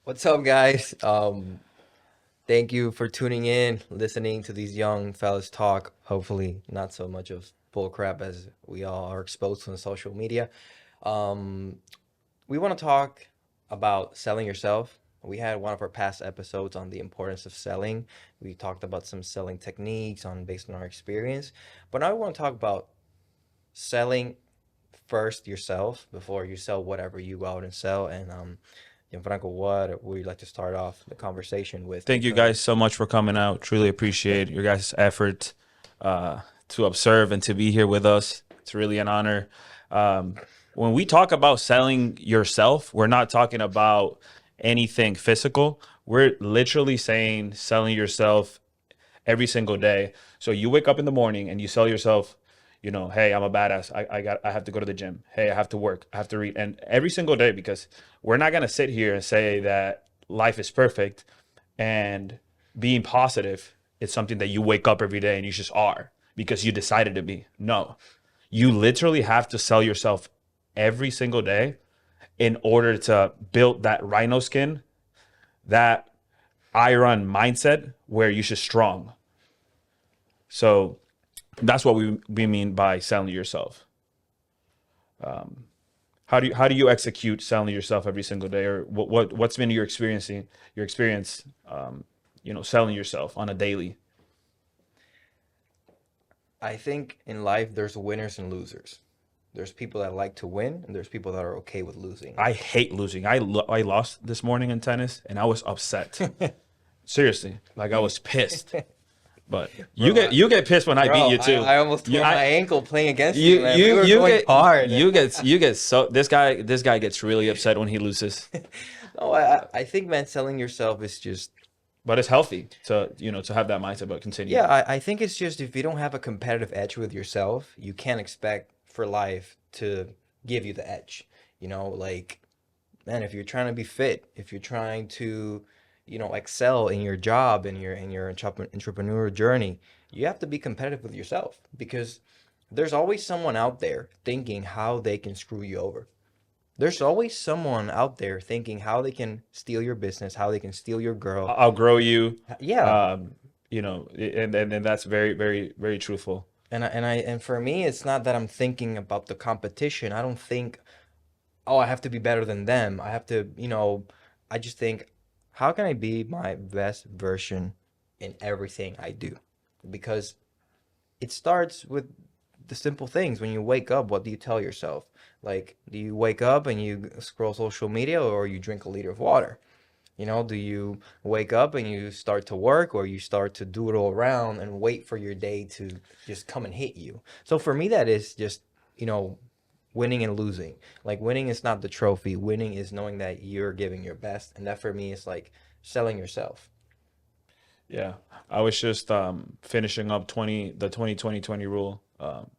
What's up, guys? Thank you for tuning in, listening to these young fellas talk. Hopefully, not so much of bull crap as we all are exposed to on social media. Um, we want to talk about selling yourself. We had one of our past episodes on the importance of selling. We talked about some selling techniques on based on our experience. But now we want to talk about selling first yourself before you sell whatever you go out and sell. Gianfranco, what would you like to start off the conversation with? Thank you Because guys so much for coming out. Truly appreciate your guys' effort to observe and to be here with us. It's really an honor. Um, when we talk about selling yourself, we're not talking about anything physical. We're literally saying selling yourself every single day. So you wake up in the morning and you sell yourself, hey, I'm a badass. I have to go to the gym. Hey, I have to work. I have to read. And every single day, because we're not gonna sit here and say that life is perfect and being positive is something that you wake up every day and you just are because you decided to be. No. You literally have to sell yourself every single day in order to build that rhino skin, that iron mindset where you're just strong. So that's what we mean by selling yourself. How do you execute selling yourself every single day, or what's been your experience selling yourself on a daily? I think in life there's winners and losers. There's people that like to win, and there's people that are okay with losing. I hate losing. I lost this morning in tennis and I was upset. Seriously, like I was pissed. But you Bro, get you get pissed when I beat bro, you I, too. I almost You tore my I ankle playing against you you, man. We you were you going get hard. you get so this guy gets really upset when he loses. No, I think, man, selling yourself is just, But it's healthy to have that mindset. But continue. yeah, I think it's just if you don't have a competitive edge with yourself, you can't expect for life to give you the edge. Like, man, if you're trying to be fit, if you're trying to, excel in your job and your entrepreneurial journey, you have to be competitive with yourself because there's always someone out there thinking how they can screw you over. There's always someone out there thinking how they can steal your business, how they can steal your girl. I'll grow you. Yeah. Um, and that's very, very, very truthful. And for me, it's not that I'm thinking about the competition. I don't think, oh, I have to be better than them. I have to, I just think, how can I be my best version in everything I do? Because it starts with the simple things. When you wake up, what do you tell yourself? Like, do you wake up and you scroll social media or you drink a liter of water? Do you wake up and you start to work or you start to do it all around and wait for your day to just come and hit you? So for me, that is just, you know, winning and losing. Like winning is not the trophy. Winning is knowing that you're giving your best. And that for me is like selling yourself. Yeah, I was just finishing up 20 rule.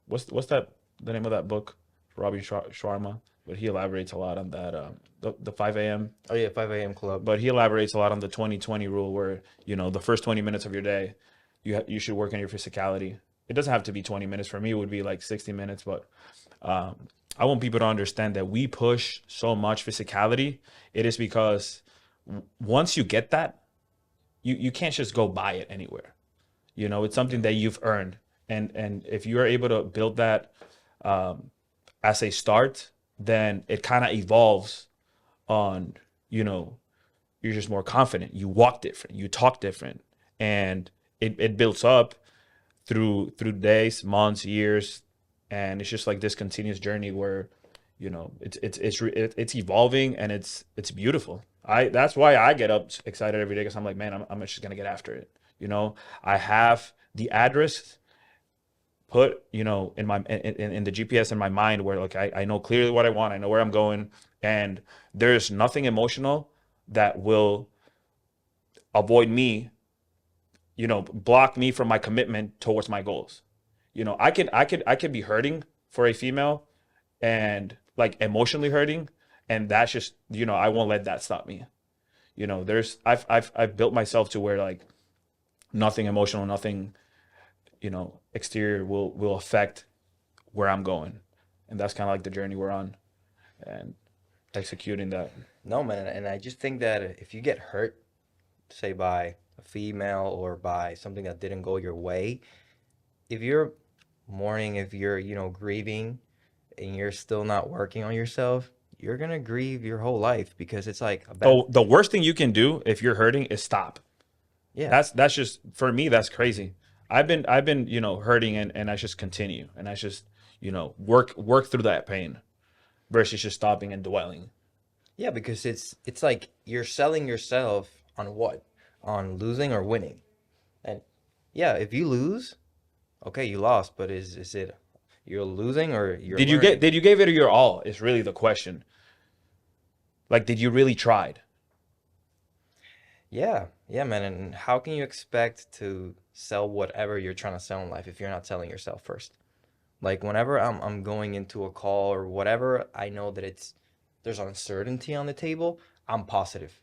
What's that the name of that book? Robbie Sharma, but he elaborates a lot on that. The 5 a.m. Oh yeah, 5 a.m. club. But he elaborates a lot on the 20 rule, where the first 20 minutes of your day, you should work on your physicality. It doesn't have to be 20 minutes. For me, it would be like 60 minutes, but um, I want people to understand that we push so much physicality. It is because once you get that, you can't just go buy it anywhere. It's something that you've earned, and if you are able to build that um, as a start, then it kind of evolves on you know you're just more confident, you walk different, you talk different, and it builds up through days, months, years, and it's just like this continuous journey where it's evolving, and it's beautiful. I That's why I get up excited every day, because I'm like, man, I'm just gonna get after it. I have the address put in my in the GPS in my mind, where like I know clearly what I want, I know where I'm going, and there's nothing emotional that will avoid me, block me from my commitment towards my goals. I could be hurting for a female, and like emotionally hurting, and that's just, I won't let that stop me. There's I've built myself to where like nothing emotional, nothing, exterior will affect where I'm going. And that's kind of like the journey we're on, and executing that. No, man, and I just think that if you get hurt, say by a female or by something that didn't go your way, if you're mourning, if you're, grieving and you're still not working on yourself, you're gonna grieve your whole life because it's like a bad, The worst thing you can do if you're hurting is stop. yeah. That's just for me. That's crazy. I've been hurting, and I just continue, and I just work through that pain versus just stopping and dwelling. Yeah, because it's like you're selling yourself on what? On losing or winning. And yeah, if you lose, okay, you lost, but is it you're losing or you're learning? Did you give it your all? Is really the question. Like, did you really tried? Yeah, yeah, man. And how can you expect to sell whatever you're trying to sell in life if you're not selling yourself first? Like whenever I'm going into a call or whatever, I know that there's uncertainty on the table. I'm positive.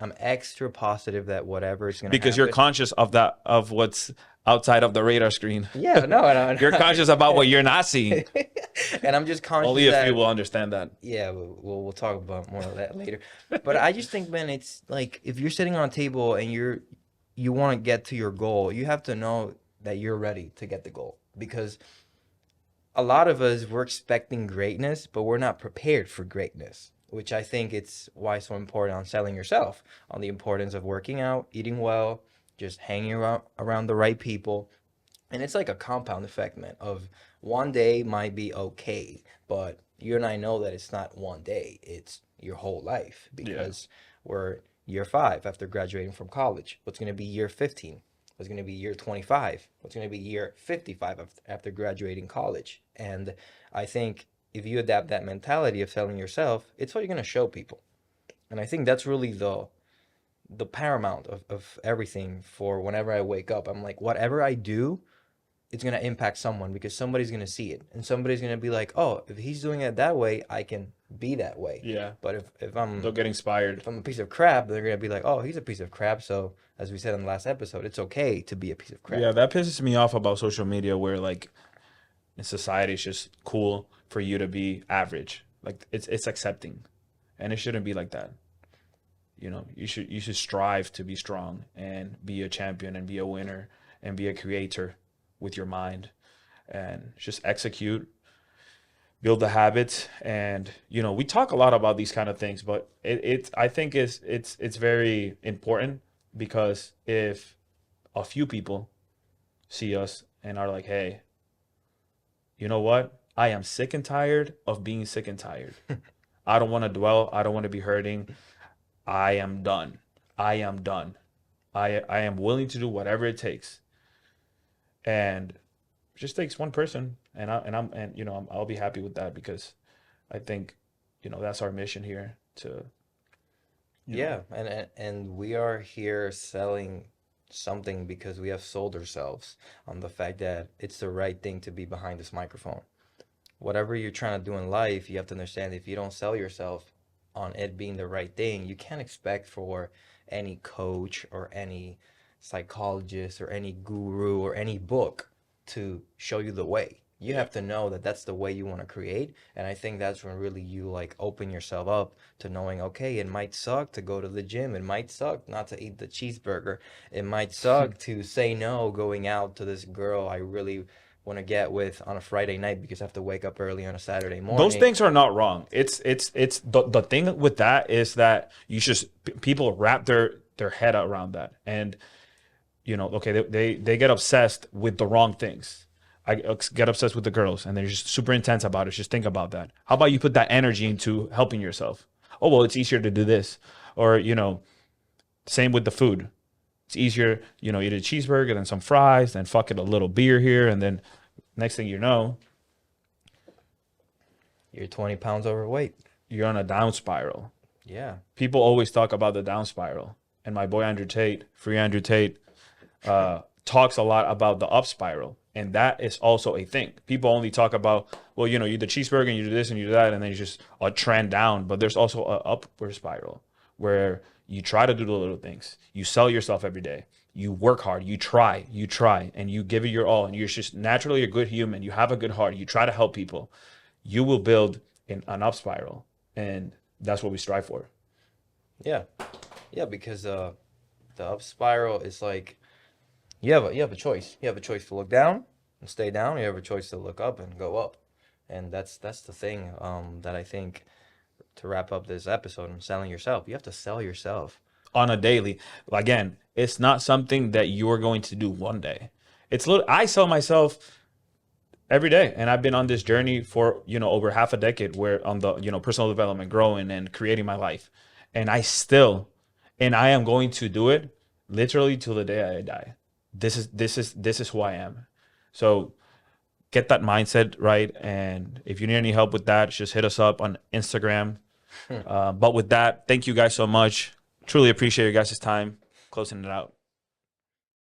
I'm extra positive that whatever is gonna Because you're happen. conscious of what's outside of the radar screen. Yeah, no, no, You're conscious about what you're not seeing. and I'm just conscious Only a few that will understand that. yeah, we'll talk about more of that later. But I just think, man, it's like if you're sitting on a table and you want to get to your goal, you have to know that you're ready to get the goal because a lot of us we're expecting greatness, but we're not prepared for greatness, which I think it's why it's so important on selling yourself, on the importance of working out, eating well, just hanging around the right people. And it's like a compound effect, man, of one day might be okay, but you and I know that it's not one day, it's your whole life Yeah. because we're year 5 after graduating from college. What's going to be year 15? What's going to be year 25? What's going to be year 55 after graduating college? And I think if you adapt that mentality of selling yourself, it's what you're going to show people. And I think that's really the paramount of everything for whenever I wake up. I'm like, whatever I do, it's going to impact someone because somebody's going to see it and somebody's going to be like, oh, if he's doing it that way, I can be that way. Yeah. But if They'll get inspired. I'm a piece of crap, they're going to be like, oh, he's a piece of crap. So as we said in the last episode, it's okay to be a piece of Yeah, crap. that pisses me off about social media where like in society it's just cool for you to be average. Like it's accepting. And it shouldn't be like that. You should strive to be strong and be a champion and be a winner and be a creator with your mind and just execute, build the habits. And we talk a lot about these kind of things, but it's I think it's very important because if a few people see us and are like, hey, you know what? I am sick and tired of being sick and tired. I don't want to dwell. I don't want to be hurting. I am done. I am done. I am willing to do whatever it takes. And it just takes one person, I'll be happy with that because I think that's our mission here to you know Yeah, and we are here selling something because we have sold ourselves on the fact that it's the right thing to be behind this microphone. Whatever you're trying to do in life, you have to understand if you don't sell yourself on it being the right thing, you can't expect for any coach or any psychologist or any guru or any book to show you the way. You yeah. have to know that that's the way you want to create. And I think that's when really you like open yourself up to knowing, okay, it might suck to go to the gym. It might suck not to eat the cheeseburger. It might suck to say no going out to this girl I really want to get with on a Friday night because I have to wake up early on a Saturday Those morning. things are not wrong. It's the thing with that is that you should people wrap their head around that. And okay, they get obsessed with the wrong things. I get obsessed with the girls and they're just super intense about it. Just think about that. How about you put that energy into helping yourself? Oh, well, it's easier to do this. Or, same with the food. It's easier, eat a cheeseburger, then some fries, then fuck it, a little beer here. And then next thing you know, You're 20 pounds overweight. you're on a down spiral. Yeah. People always talk about the down spiral. And my boy Andrew Tate, free Andrew Tate, talks a lot about the up spiral. And that is also a thing. People only talk about, well, you eat the cheeseburger and you do this and you do that, and then you just a trend down. But there's also a upward spiral where you try to do the little things. You sell yourself every day. You work hard. You try, and you give it your all. And you're just naturally a good human. You have a good heart. You try to help people. You will build an up spiral. And that's what we strive for. Yeah. Yeah, because the up spiral is like you have a choice. You have a choice to look down and stay down. You have a choice to look up and go up. And that's the thing that I think to wrap up this episode on selling yourself. You have to sell yourself. On a daily. Again, it's not something that you're going to do one day. It's little. I sell myself every day, and I've been on this journey for over half a decade, where on the personal development, growing and creating my life, and I am going to do it literally till the day I die. This is who I am. So get that mindset right, and if you need any help with that, just hit us up on Instagram. But with that, thank you guys so much. Truly appreciate your guys' time. Closing it out.